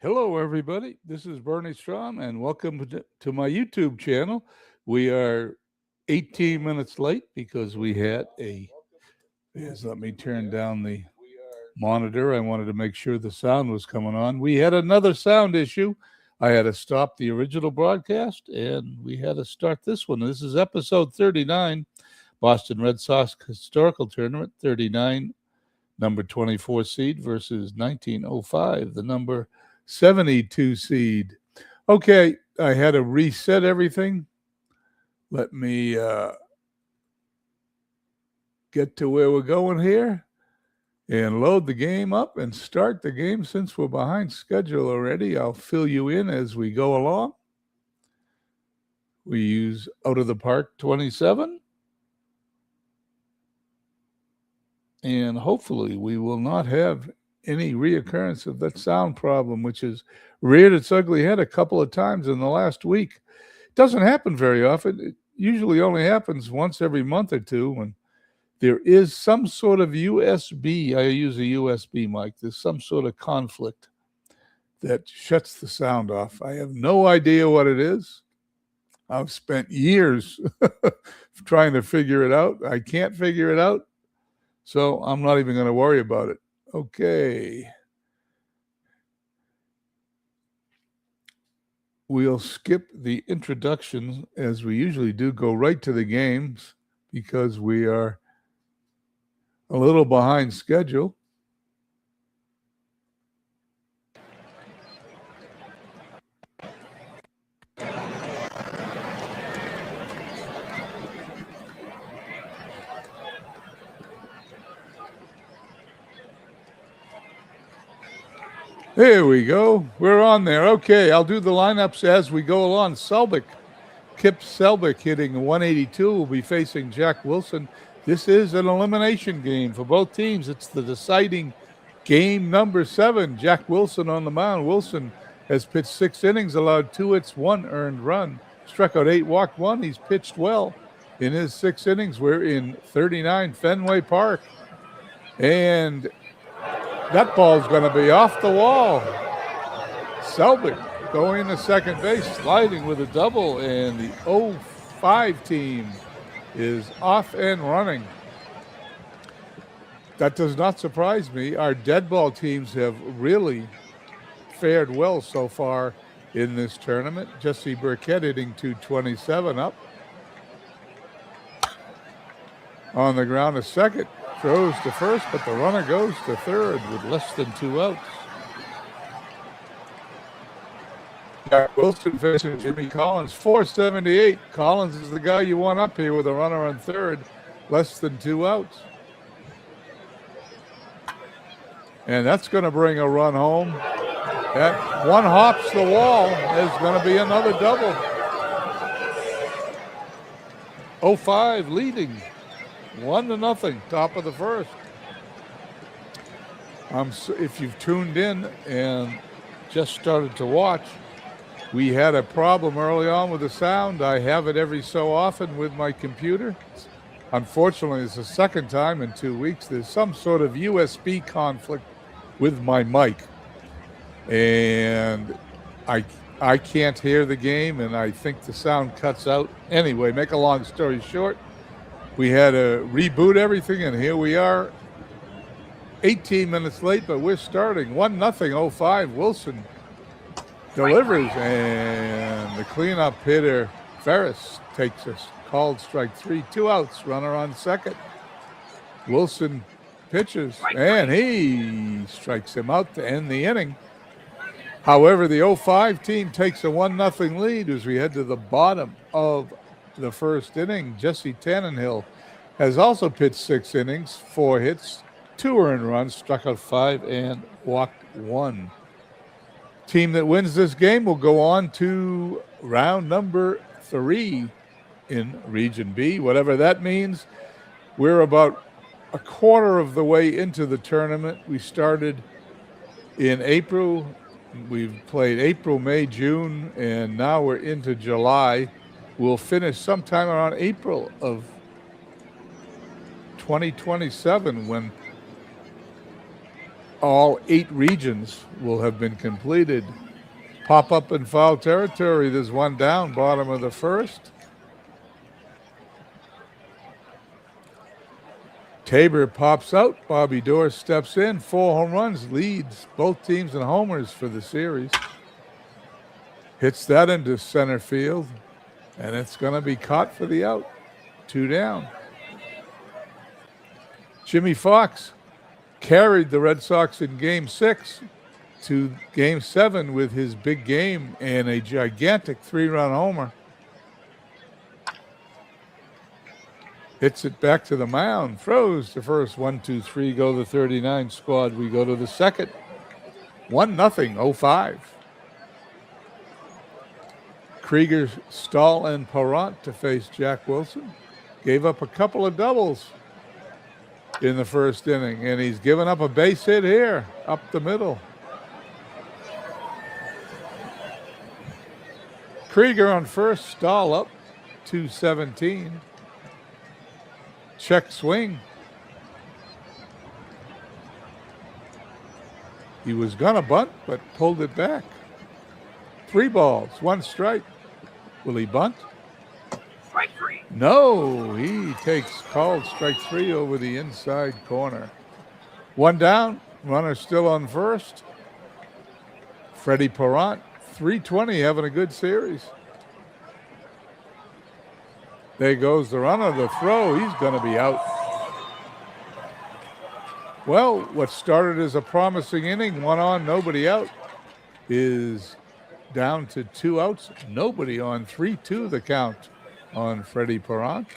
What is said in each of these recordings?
Hello, everybody. This is Bernie Strom, and welcome to my YouTube channel. We are 18 minutes late because we had a. Yes, let me turn down the monitor. I wanted to make sure the sound was coming on. We had another sound issue. I had to stop the original broadcast, and we had to start this one. This is episode 39, Boston Red Sox Historical Tournament 39, number 24 seed versus 1905, the number 72 seed. Okay, I had to reset everything. Let me get to where we're going here and load the game up and start the game. Since we're behind schedule already, I'll fill you in as we go along. We use Out of the Park 27. And hopefully we will not have any reoccurrence of that sound problem, which has reared its ugly head a couple of times in the last week. It doesn't happen very often. It usually only happens once every month or two when there is some sort of USB. I use a USB mic. There's some sort of conflict that shuts the sound off. I have no idea what it is. I've spent years trying to figure it out. I can't figure it out. So I'm not even going to worry about it. Okay. We'll skip the introduction as we usually do, go right to the games because we are a little behind schedule. Here we go. We're on there. Okay, I'll do the lineups as we go along. Selbick, Kip Selbick hitting 182 will be facing Jack Wilson. This is an elimination game for both teams. It's the deciding game number 7. Jack Wilson on the mound. Wilson has pitched 6 innings, allowed 2 hits, 1 earned run. Struck out 8, walked 1. He's pitched well in his 6 innings. We're in 39 Fenway Park. And that ball's going to be off the wall. Selbick going to second base, sliding with a double, and the 0-5 team is off and running. That does not surprise me. Our dead ball teams have really fared well so far in this tournament. Jesse Burkett hitting 227 up. On the ground, a second. Throws to first, but the runner goes to third with less than 2 outs. Jack Wilson facing Jimmy Collins, 478. Collins is the guy you want up here with a runner on third, less than 2 outs. And that's going to bring a run home. That one hops the wall. There's going to be another double. 0-5 leading. 1-0, top of the first. If you've tuned in and just started to watch, we had a problem early on with the sound. I have it every so often with my computer. Unfortunately, it's the second time in 2 weeks. There's some sort of USB conflict with my mic. And I can't hear the game, and I think the sound cuts out. Anyway, make a long story short, we had to reboot everything, and here we are, 18 minutes late, but we're starting. 1-0, 0-5. Wilson delivers, and the cleanup hitter, Ferris, takes us. Called strike 3, 2 outs, runner on second. Wilson pitches, and he strikes him out to end the inning. However, the 0-5 team takes a 1-0 lead as we head to the bottom of the first inning. Jesse Tannenhill has also pitched 6 innings, 4 hits, 2 earned runs, struck out 5, and walked 1. Team that wins this game will go on to round number 3 in Region B, whatever that means. We're about a quarter of the way into the tournament. We started in April. We've played April, May, June, and now we're into July. We'll finish sometime around April of 2027 when all 8 regions will have been completed. Pop up in foul territory. There's one down, bottom of the first. Tabor pops out. Bobby Dorr steps in. 4 home runs, leads both teams in homers for the series. Hits that into center field, and it's going to be caught for the out. 2 down. Jimmy Fox carried the Red Sox in Game 6 to Game 7 with his big game and a gigantic 3-run homer. Hits it back to the mound, throws to first. 1, 2, 3, go the 39 squad. We go to the second. 1-0, 0-5. Krieger, Stahl, and Parent to face Jack Wilson. Gave up a couple of doubles in the first inning, and he's given up a base hit here, up the middle. Krieger on first, Stahl up, 2-17. Check swing. He was gonna bunt, but pulled it back. 3 balls, 1 strike. Will he bunt? Strike 3. No, he takes called strike 3 over the inside corner. 1 down, runner still on first. Freddie Parent, 320, having a good series. There goes the runner, the throw, he's going to be out. Well, what started as a promising inning, 1 on, nobody out, is down to 2 outs, nobody on. 3-2 the count on Freddie Parent.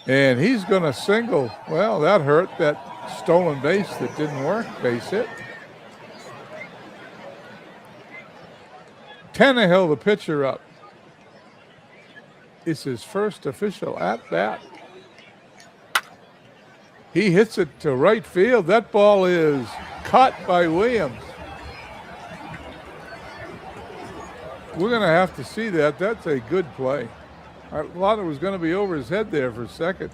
And he's going to single. Well, that hurt, that stolen base that didn't work, base hit. Tannehill, the pitcher, up. It's his first official at-bat. He hits it to right field. That ball is caught by Williams. We're going to have to see that. That's a good play. I thought it was going to be over his head there for a second.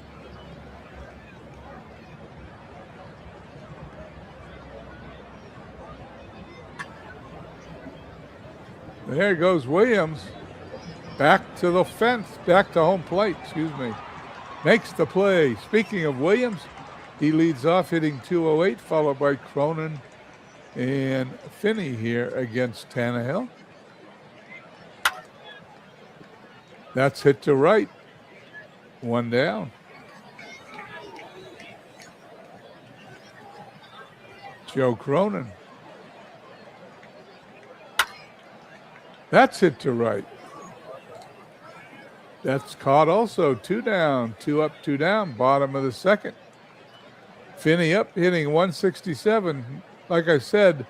There goes Williams. Back to the fence, back to home plate, excuse me. Makes the play. Speaking of Williams, he leads off hitting 208, followed by Cronin and Finney here against Tannehill. That's hit to right. 1 down. Joe Cronin. That's hit to right. That's caught also. 2 down, 2 up, 2 down, bottom of the second. Finney up, hitting 167. Like I said,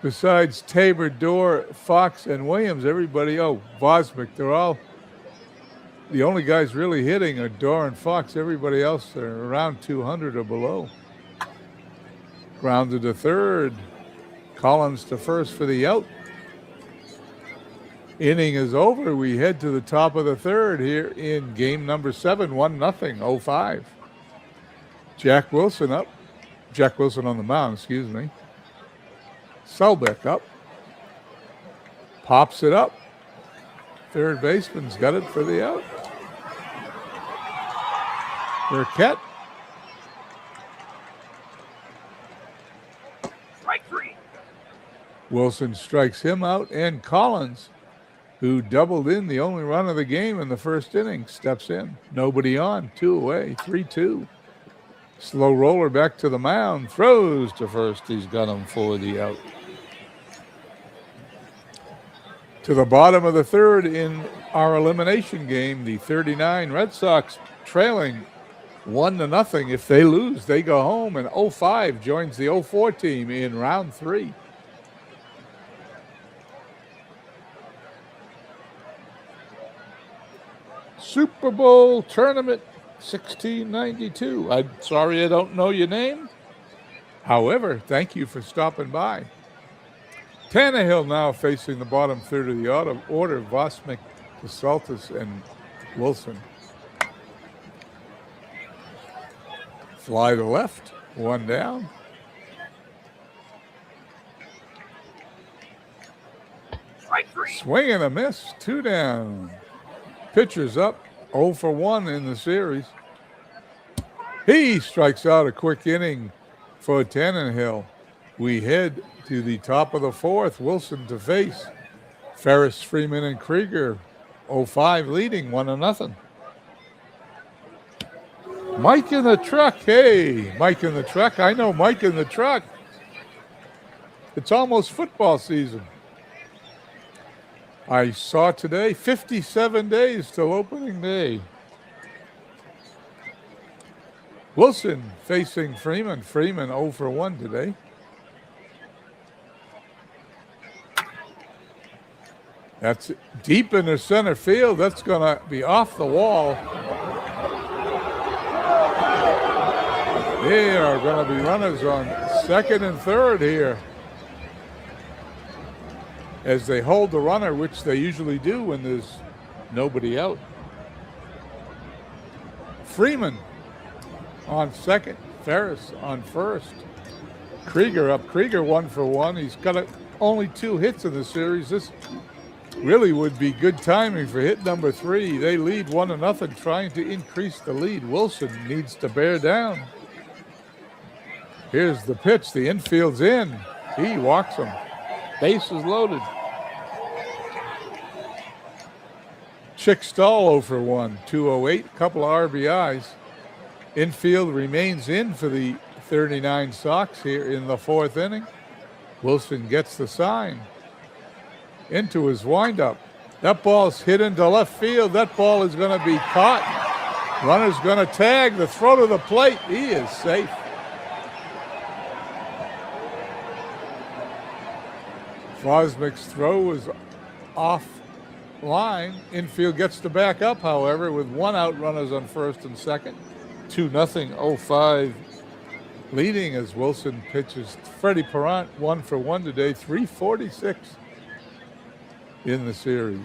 besides Tabor, Dorr, Fox, and Williams, everybody, Vosmick, they're all, the only guys really hitting are Dorr and Fox. Everybody else are around 200 or below. Grounded to third. Collins to first for the out. Inning is over. We head to the top of the third here in game number 7, 1-0, 0-5. Jack Wilson up. Jack Wilson on the mound, excuse me. Selbeck up. Pops it up. Third baseman's got it for the out. Burkett. Strike 3. Wilson strikes him out, and Collins, who doubled in the only run of the game in the first inning, steps in. Nobody on, 2 away, 3-2. Slow roller back to the mound, throws to first. He's got him for the out. To the bottom of the third in our elimination game, the 39 Red Sox trailing 1-0. If they lose, they go home, and 0-5 joins the 0-4 team in round 3. Super Bowl tournament 1692. I'm sorry I don't know your name. However, thank you for stopping by. Tannehill now facing the bottom third of the order. Vosmick, DeSaltis, and Wilson. Fly to left. One down. Strike 3. Swing and a miss. Two down. Pitcher's up. 0 for 1 in the series. He strikes out a quick inning for Tannenhill. We head to the top of the fourth. Wilson to face Ferris, Freeman, and Krieger. 0-5 leading 1-0. Mike in the truck. Hey, Mike in the truck. I know Mike in the truck. It's almost football season. I saw today 57 days till opening day. Wilson facing Freeman. Freeman 0 for 1 today. That's deep in the center field. That's going to be off the wall. There are going to be runners on second and third here as they hold the runner, which they usually do when there's nobody out. Freeman on second, Ferris on first. Krieger up. Krieger 1 for 1. He's got only 2 hits in the series. This really would be good timing for hit number 3. They lead 1-0, trying to increase the lead. Wilson needs to bear down. Here's the pitch. The infield's in. He walks him. Base is loaded. Chick Stahl 0 for 1, 208, couple of RBIs. Infield remains in for the 39 Sox here in the 4th inning. Wilson gets the sign. Into his windup. That ball's hit into left field. That ball is going to be caught. Runner's going to tag. The throw to the plate. He is safe. Fosmick's throw was off line. Infield gets to back up, however, with 1 out, runners on first and second. 2-0, 0-5 leading as Wilson pitches. Freddie Perrant 1 for 1 today, 346 in the series.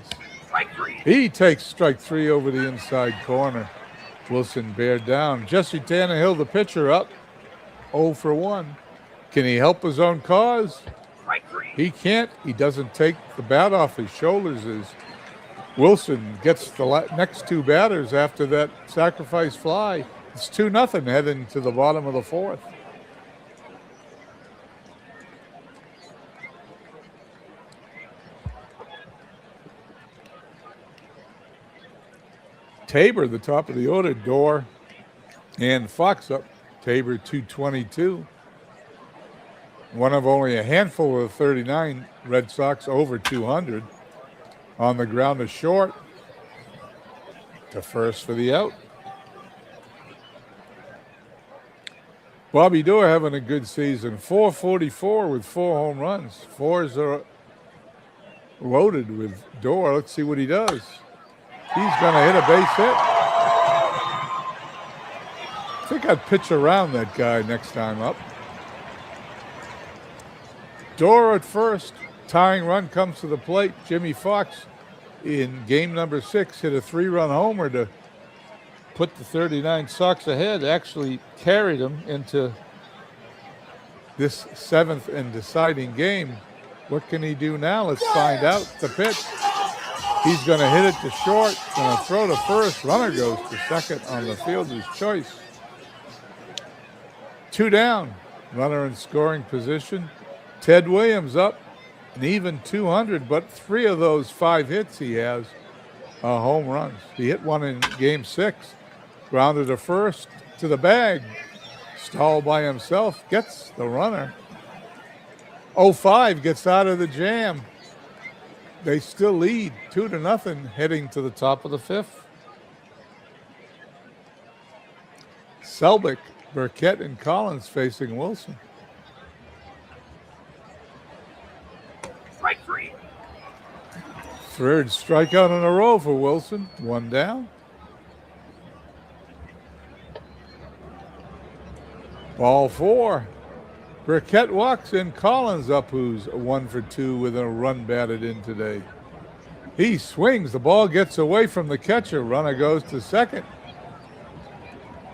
Strike 3. He takes strike 3 over the inside corner. Wilson bared down. Jesse Tannehill, the pitcher, up 0 for 1. Can he help his own cause? Strike 3. He can't. He doesn't take the bat off his shoulders as Wilson gets the next 2 batters after that sacrifice fly. It's 2-0 heading to the bottom of the 4th. Tabor, the top of the order, Dorr and Fox up. Tabor 222. One of only a handful of 39 Red Sox over 200. On the ground to short. To first for the out. Bobby Dorr having a good season. 444 with 4 home runs. 4s are loaded with Dorr. Let's see what he does. He's going to hit a base hit. I think I'd pitch around that guy next time up. Dorr at first. Tying run comes to the plate. Jimmy Fox in game number 6 hit a 3-run homer to put the 39 Sox ahead. Actually carried them into this 7th and deciding game. What can he do now? Let's find out. The pitch. He's going to hit it to short. Going to throw to first. Runner goes to second on the fielder's choice. 2 down. Runner in scoring position. Ted Williams up an even 200, but 3 of those 5 hits he has are home runs. He hit one in game 6. Grounded to first to the bag. Stahl by himself gets the runner. 0-5 gets out of the jam. They still lead 2-0 heading to the top of the 5th. Selbick, Burkett, and Collins facing Wilson. Strike 3. 3rd strikeout in a row for Wilson. 1 down. Ball 4. Burkett walks in. Collins up, who's 1 for 2 with a run batted in today. He swings. The ball gets away from the catcher. Runner goes to second.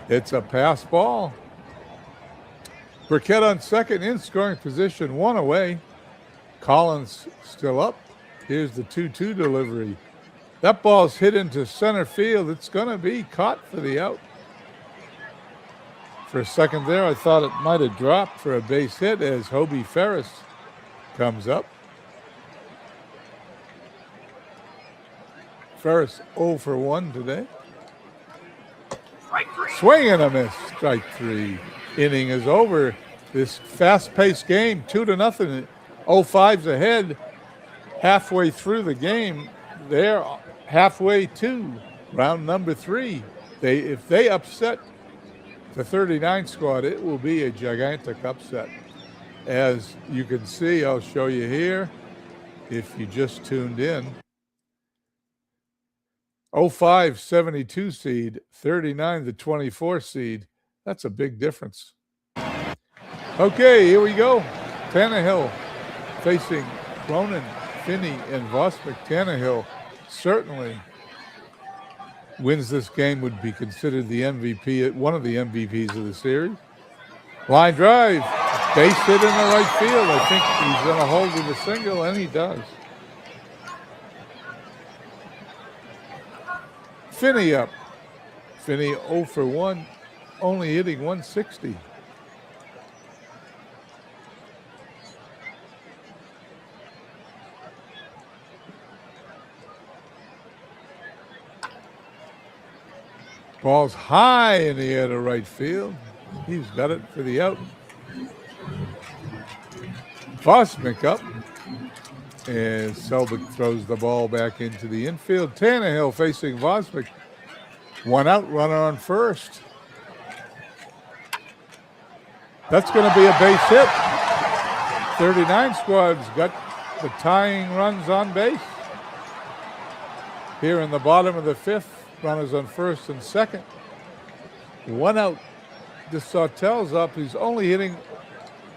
It's a pass ball. Burkett on second in scoring position, 1 away. Collins still up. Here's the 2-2 delivery. That ball's hit into center field. It's going to be caught for the out. For a second there, I thought it might have dropped for a base hit as Hobie Ferris comes up. Ferris 0 for 1 today. Strike 3. Swing and a miss. Strike 3. Inning is over. This fast-paced game, 2-0. 0-5's ahead. Halfway through the game, they're halfway to round number 3. If they upset the 39 squad, it will be a gigantic upset. As you can see, I'll show you here, if you just tuned in. 05, 72 seed, 39, the 24 seed. That's a big difference. Okay, here we go. Tannehill facing Cronin, Finney, and Vosmick. Tannehill certainly wins this game, would be considered the MVP, one of the MVPs of the series. Line drive, base hit in the right field. I think he's going to hold with a single, and he does. Finney up. Finney 0 for 1, only hitting 160. Ball's high in the air to right field. He's got it for the out. Vosmick up. And Selbig throws the ball back into the infield. Tannehill facing Vosmick. 1 out, runner on first. That's going to be a base hit. 39 squad's got the tying runs on base. Here in the bottom of the 5th, runners on first and second. 1 out. DeSautel's up. He's only hitting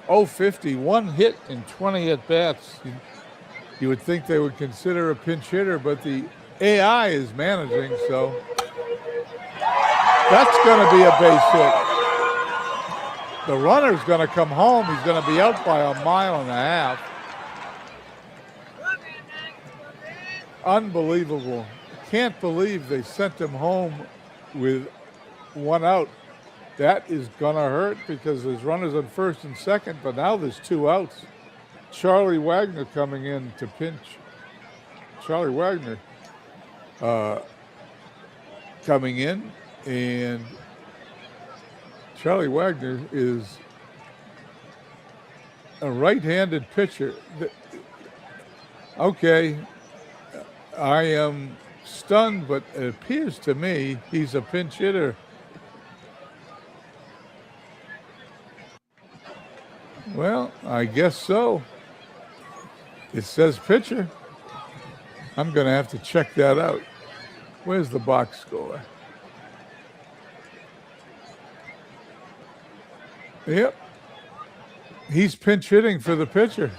.050, 1 hit in 20 at-bats. You would think they would consider a pinch hitter, but the AI is managing, so that's going to be a base hit. The runner's going to come home. He's going to be out by 1.5 miles. Unbelievable. Can't believe they sent him home with 1 out. That is going to hurt because there's runners on first and second, but now there's 2 outs. Charlie Wagner coming in to pinch. Charlie Wagner coming in, and Charlie Wagner is a right-handed pitcher. Okay, I am stunned, but it appears to me he's a pinch hitter. Well, I guess so. It says pitcher. I'm going to have to check that out. Where's the box score? Yep. He's pinch hitting for the pitcher.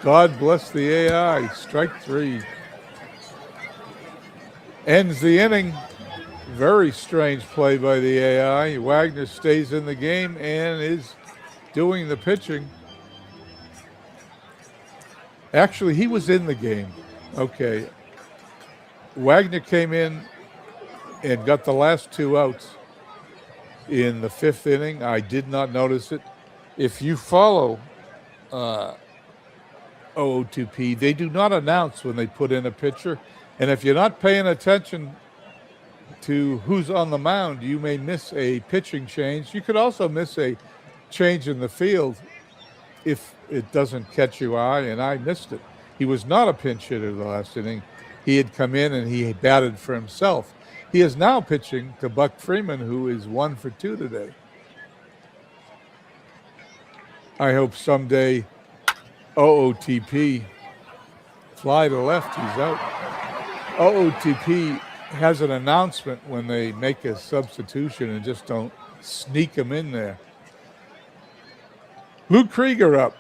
God bless the AI. Strike 3. Ends the inning. Very strange play by the AI. Wagner stays in the game and is doing the pitching. Actually, he was in the game. Okay. Wagner came in and got the last 2 outs in the 5th inning. I did not notice it. If you follow Ootp, they do not announce when they put in a pitcher. And if you're not paying attention to who's on the mound, you may miss a pitching change. You could also miss a change in the field if it doesn't catch your eye, and I missed it. He was not a pinch hitter the last inning. He had come in and he batted for himself. He is now pitching to Buck Freeman, who is 1 for 2 today. I hope someday OOTP fly to left, he's out. OOTP has an announcement when they make a substitution and just don't sneak him in there. Luke Krieger up.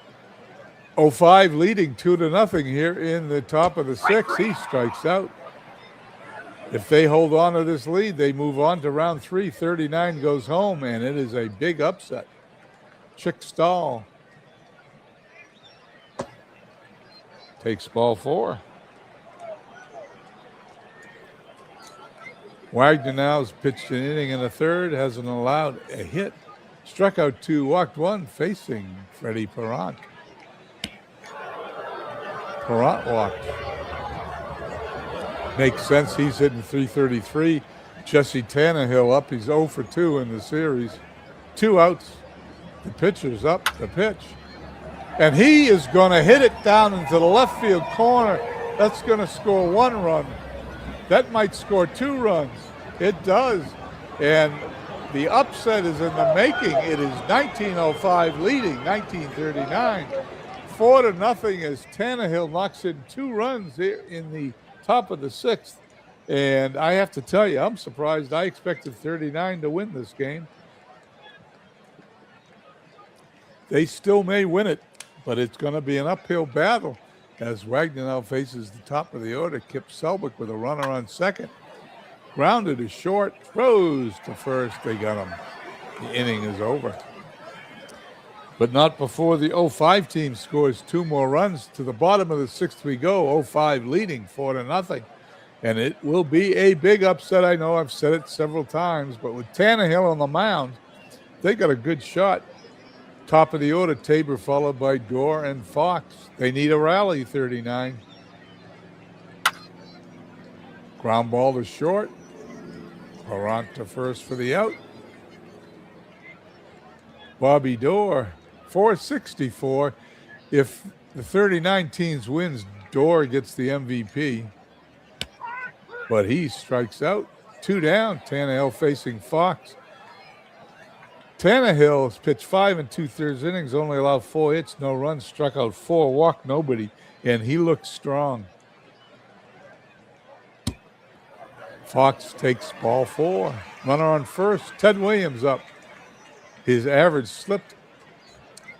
05 leading 2-0 here in the top of the 6th. He strikes out. If they hold on to this lead, they move on to round 3. 39 goes home, and it is a big upset. Chick Stahl takes ball 4. Wagner now has pitched an inning in the third, hasn't allowed a hit. Struck out 2, walked 1, facing Freddie Perrant. Perrant walked. Makes sense. He's hitting .333. Jesse Tannehill up. He's 0 for 2 in the series. 2 outs. The pitcher's up. The pitch. And he is going to hit it down into the left field corner. That's going to score 1 run. That might score 2 runs. It does. And the upset is in the making. It is 1905 leading 1939. 4-0 as Tannehill knocks in 2 runs here in the top of the 6th. And I have to tell you, I'm surprised. I expected 39 to win this game. They still may win it, but it's going to be an uphill battle as Wagner now faces the top of the order. Kip Selbick with a runner on second. Grounded to short, throws to first. They got him. The inning is over. But not before the 05 team scores 2 more runs. To the bottom of the 6th we go, 05 leading 4-0. And it will be a big upset. I know I've said it several times, but with Tannehill on the mound, they got a good shot. Top of the order, Tabor followed by Dorr and Fox. They need a rally, 39. Ground ball to short. Perrant to first for the out. Bobby Dorr, 464. If the 39 teams wins, Dorr gets the MVP. But he strikes out. 2 down. Tannehill facing Fox. Tannehill has pitched 5 2/3 innings, only allowed 4 hits, no runs, struck out 4, walked nobody, and he looks strong. Fox takes ball 4. Runner on first. Ted Williams up. His average slipped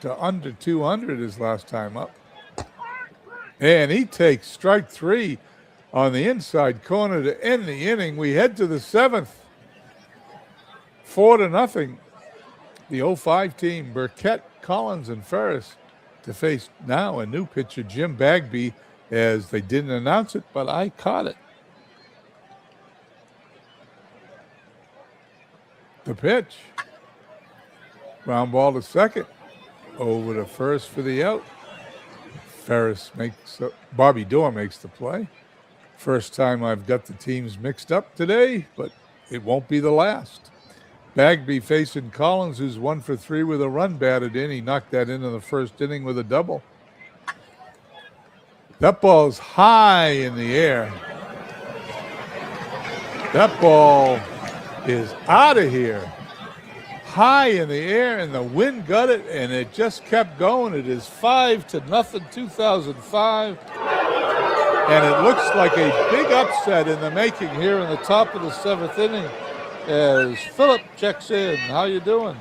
to under 200 his last time up. And he takes strike 3 on the inside corner to end the inning. We head to the 7th. 4-0. The 05 team, Burkett, Collins, and Ferris to face now a new pitcher, Jim Bagby, as they didn't announce it, but I caught it. The pitch. Ground ball to second. Over to first for the out. Bobby Dorr makes the play. First time I've got the teams mixed up today, but it won't be the last. Bagby facing Collins, who's 1 for 3 with a run batted in. He knocked that into the first inning with a double. That ball's high in the air. That ball is out of here. High in the air, and the wind got it, and it just kept going. It is 5-0, 2005. And it looks like a big upset in the making here in the top of the 7th inning as Philip checks in. How you doing?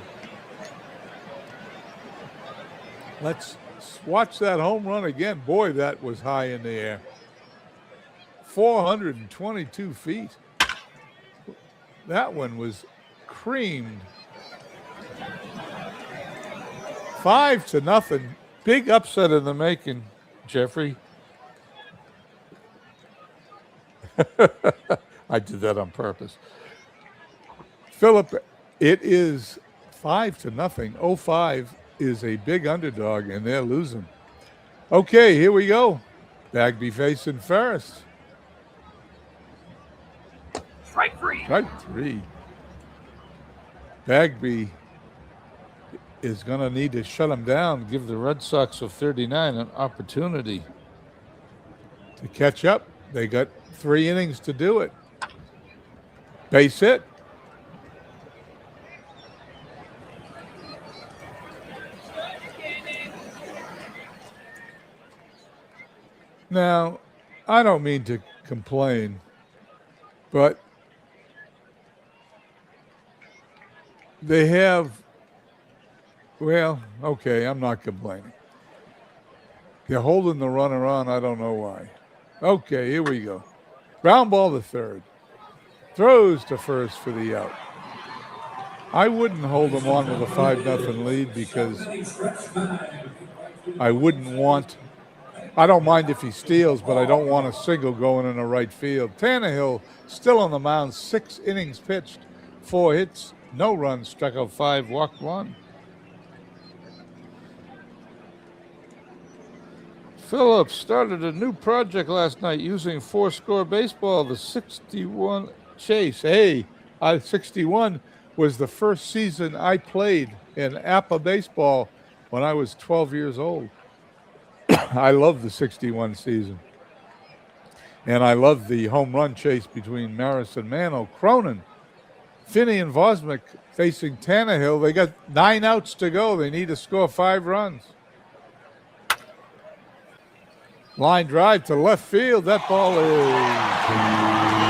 Let's watch that home run again. Boy, that was high in the air. 422 feet. That one was creamed. 5-0. Big upset in the making, Jeffrey. I did that on purpose. Philip, it is 5-0. 05 is a big underdog, and they're losing. Okay, here we go. Bagby facing Ferris. Strike 3. Strike 3. Bagby is going to need to shut him down, give the Red Sox of 39 an opportunity to catch up. They got 3 innings to do it. Base hit. Now, I don't mean to complain, but they have, well, okay, I'm not complaining. They're holding the runner on. I don't know why. Okay, here we go. Ground ball to third. Throws to first for the out. I wouldn't hold them on with a 5-0 lead because I don't mind if he steals, but I don't want a single going in the right field. Tannehill still on the mound, 6 innings pitched, 4 hits, no runs, struck out 5, walked 1. Phillips started a new project last night using 4-score baseball, the 61 chase. Hey, 61 was the first season I played in APA baseball when I was 12 years old. I love the 61 season. And I love the home run chase between Maris and Mano. Cronin, Finney, and Vosmick facing Tannehill. They got 9 outs to go. They need to score 5 runs. Line drive to left field. That ball is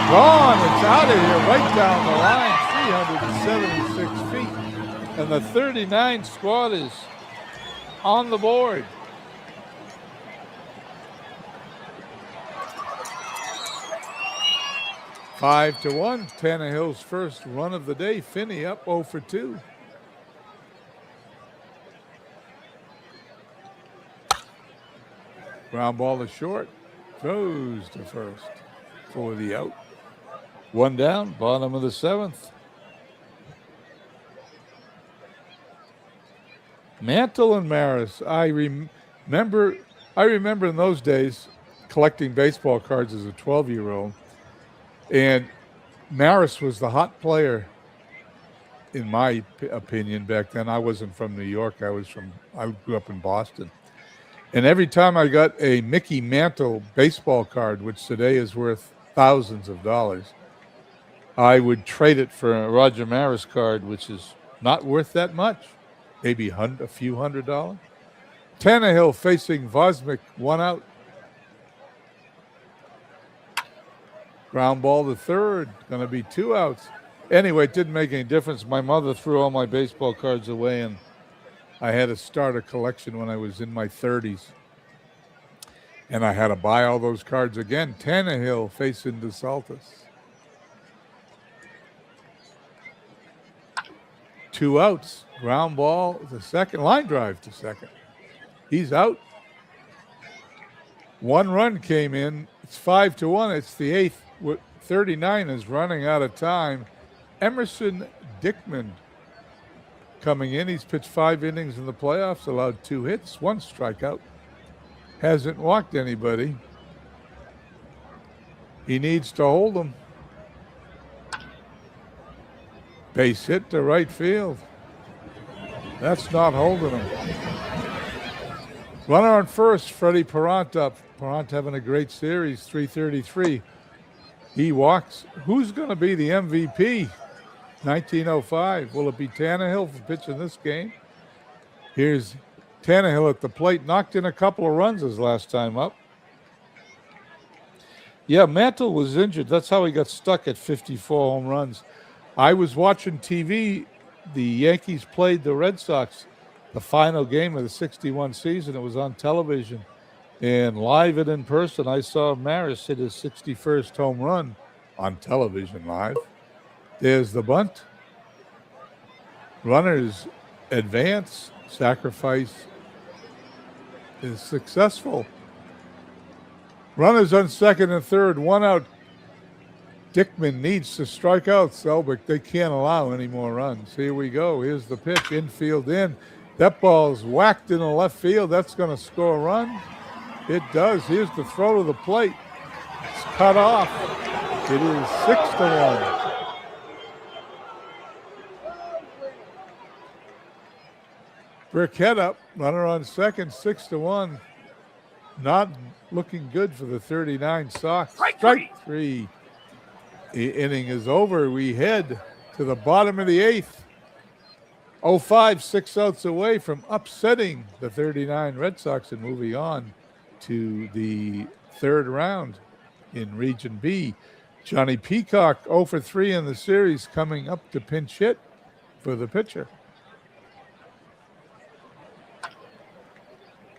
gone. It's out of here, right down the line, 376 feet. And the 39 squad is on the board. Five to 1. Tannehill's first run of the day. Finney up 0 for 2. Ground ball to short. Goes to first for the out. 1 down, bottom of the 7th. Mantle and Maris. I remember in those days collecting baseball cards as a 12-year-old. And Maris was the hot player, in my opinion, back then. I wasn't from New York. I grew up in Boston. And every time I got a Mickey Mantle baseball card, which today is worth thousands of dollars, I would trade it for a Roger Maris card, which is not worth that much, maybe a few $100. Tannehill facing Vosmick, 1 out. Ground ball to third, going to be 2 outs. Anyway, it didn't make any difference. My mother threw all my baseball cards away, and I had to start a collection when I was in my 30s. And I had to buy all those cards again. Tannehill facing DeSaltis. 2 outs. Ground ball to second. Line drive to second. He's out. 1 run came in. It's 5 to 1. It's the 8th. 39 is running out of time. Emerson Dickman coming in. He's pitched 5 innings in the playoffs, allowed 2 hits, 1 strikeout. Hasn't walked anybody. He needs to hold them. Base hit to right field. That's not holding him. Runner on first, Freddie Peralta. Peralta having a great series, 333. He walks. Who's going to be the MVP? 1905. Will it be Tannehill for pitching this game? Here's Tannehill at the plate. Knocked in a couple of runs his last time up. Yeah, Mantle was injured. That's how he got stuck at 54 home runs. I was watching TV. The Yankees played the Red Sox, the final game of the 61 season. It was on television. And live and in person, I saw Maris hit his 61st home run on television live. There's the bunt. Runners advance. Sacrifice is successful. Runners on second and third. 1 out. Dickman needs to strike out Selbick. They can't allow any more runs. Here we go. Here's the pitch. Infield in. That ball's whacked in the left field. That's going to score a run. It does. Here's the throw to the plate. It's cut off. It is 6 to 1. Burkett up. Runner on second. 6 to 1. Not looking good for the 39 Sox. Strike 3. The inning is over. We head to the bottom of the 8th. 0-5, 6 outs away from upsetting the 39 Red Sox and moving on to the 3rd round in Region B. Johnny Peacock 0 for 3 in the series, coming up to pinch hit for the pitcher.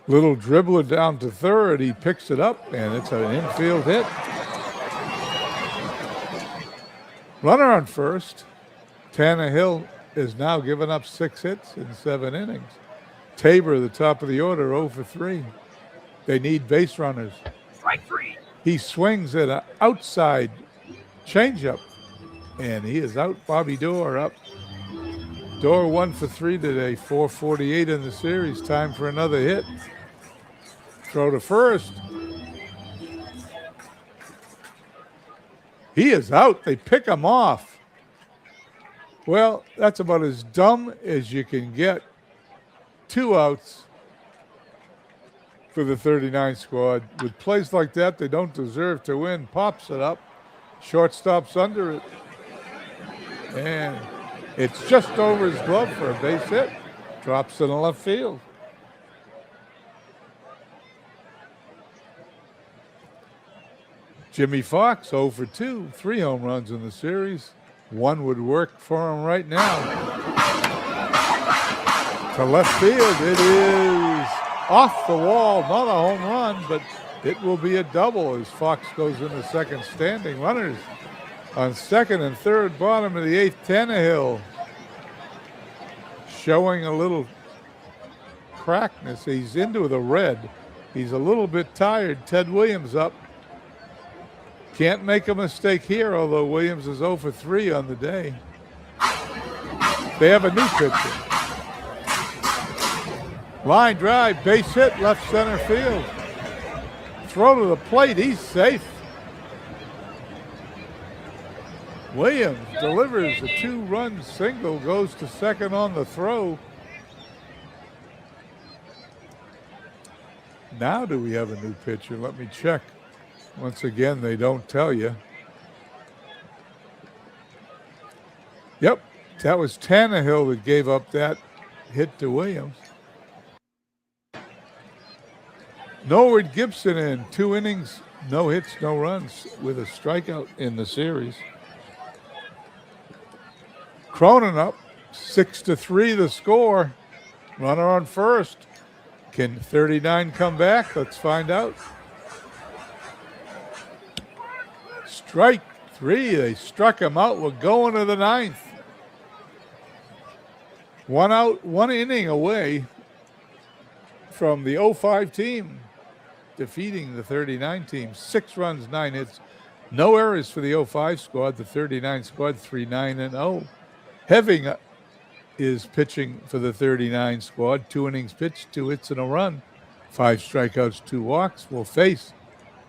Little dribbler down to third. He picks it up, and it's an infield hit. Runner on first. Tannehill has now given up 6 hits in 7 innings. Tabor, the top of the order, 0 for 3. They need base runners. Strike 3. He swings at an outside changeup, and he is out. Bobby Dorr up. Dorr 1 for 3 today, 448 in the series. Time for another hit. Throw to first. He is out. They pick him off. Well, that's about as dumb as you can get. 2 outs for the 39 squad. With plays like that, they don't deserve to win. Pops it up. Shortstop's under it. And it's just over his glove for a base hit. Drops in the left field. Jimmy Fox 0 for 2. 3 home runs in the series. 1 would work for him right now. To left field, it is off the wall. Not a home run, but it will be a double as Fox goes into second standing. Runners on second and third, bottom of the 8th. Tannehill showing a little crackness. He's into the red. He's a little bit tired. Ted Williams up. Can't make a mistake here, although Williams is 0 for 3 on the day. They have a new pitcher. Line drive, base hit, left center field. Throw to the plate, he's safe. Williams delivers a 2-run single, goes to second on the throw. Now do we have a new pitcher? Let me check. Once again, they don't tell you. Yep, that was Tannehill that gave up that hit to Williams. Norwood Gibson in 2 innings, no hits, no runs, with a strikeout in the series. Cronin up, 6-3 the score. Runner on first. Can 39 come back? Let's find out. Strike 3. They struck him out. We're going to the 9th. 1 out, 1 inning away from the 05 team defeating the 39 team. 6 runs, 9 hits. No errors for the 05 squad. The 39 squad 3-9-0. Heving is pitching for the 39 squad. 2 innings pitched, 2 hits and a run. 5 strikeouts, 2 walks. Will face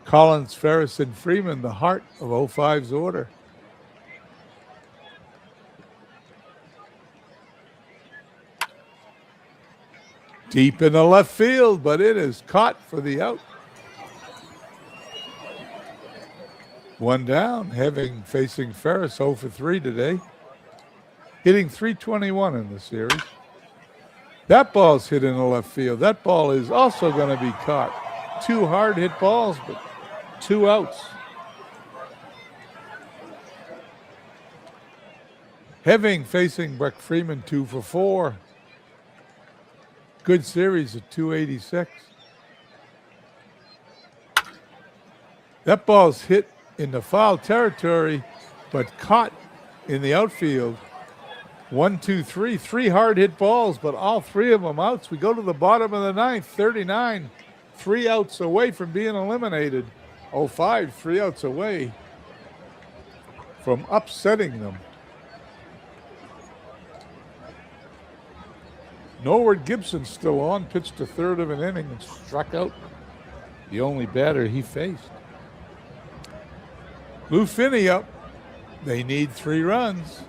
Collins, Ferris, and Freeman, the heart of 05's order. Deep in the left field, but it is caught for the out. 1 down, Heving facing Ferris, 0 for 3 today. Hitting .321 in the series. That ball's hit in the left field. That ball is also going to be caught. 2 hard hit balls, but 2 outs. Heving facing Buck Freeman, 2 for 4. Good series at 286. That ball's hit in the foul territory, but caught in the outfield. 1, 2, 3. 3 hard hit balls, but all 3 of them outs. We go to the bottom of the 9th. 39. 3 outs away from being eliminated. 05, 3 outs away from upsetting them. Norwood Gibson still on, pitched a third of an inning and struck out the only batter he faced. Lou Finney up. They need 3 runs.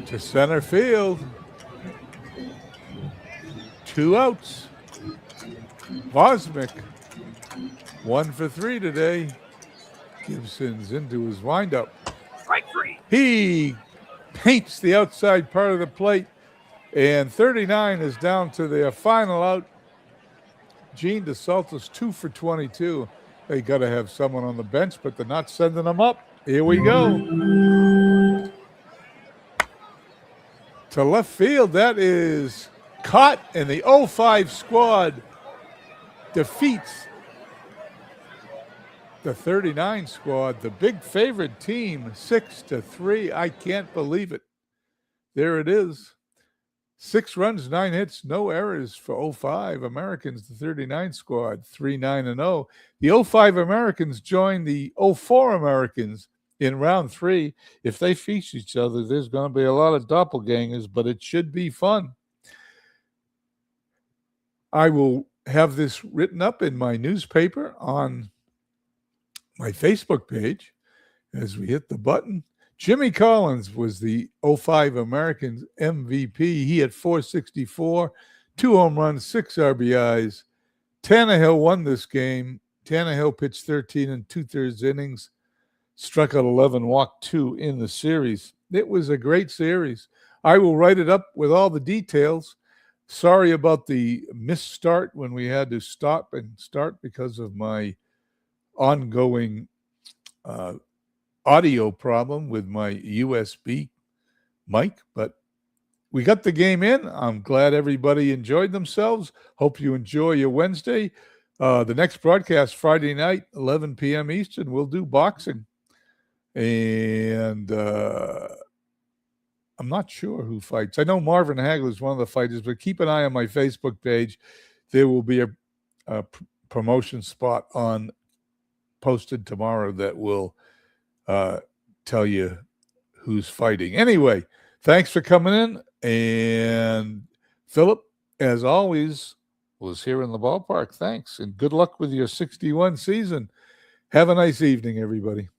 To center field. 2 outs. Vosmick, 1 for 3 today. Gibson's into his windup. Strike 3. He paints the outside part of the plate, and 39 is down to their final out. Gene DeSaltis, 2 for 22. They got to have someone on the bench, but they're not sending them up. Here we go. To left field, that is caught, and the 05 squad defeats the 39 squad, the big favorite team, 6-3. I can't believe it. There it is. 6 runs, 9 hits, no errors for 05 Americans, the 39 squad, 3-9-0. The 05 Americans joined the 04 Americans in round 3. If they face each other, there's going to be a lot of doppelgangers, but it should be fun. I will have this written up in my newspaper on my Facebook page as we hit the button. Jimmy Collins was the 05 Americans MVP. He had 464, 2 home runs, 6 RBIs. Tannehill won this game. Tannehill pitched 13 2/3 innings, struck out 11, walked 2 in the series. It was a great series. I will write it up with all the details. Sorry about the missed start when we had to stop and start because of my ongoing audio problem with my USB mic, but we got the game in. I'm glad everybody enjoyed themselves. Hope you enjoy your Wednesday. The next broadcast, Friday night, 11 p.m. Eastern, we'll do boxing. And I'm not sure who fights. I know Marvin Hagler is one of the fighters, but keep an eye on my Facebook page. There will be a promotion spot posted tomorrow that will tell you who's fighting. Anyway, thanks for coming in. And Philip, as always, was here in the ballpark. Thanks. And good luck with your 61 season. Have a nice evening, everybody.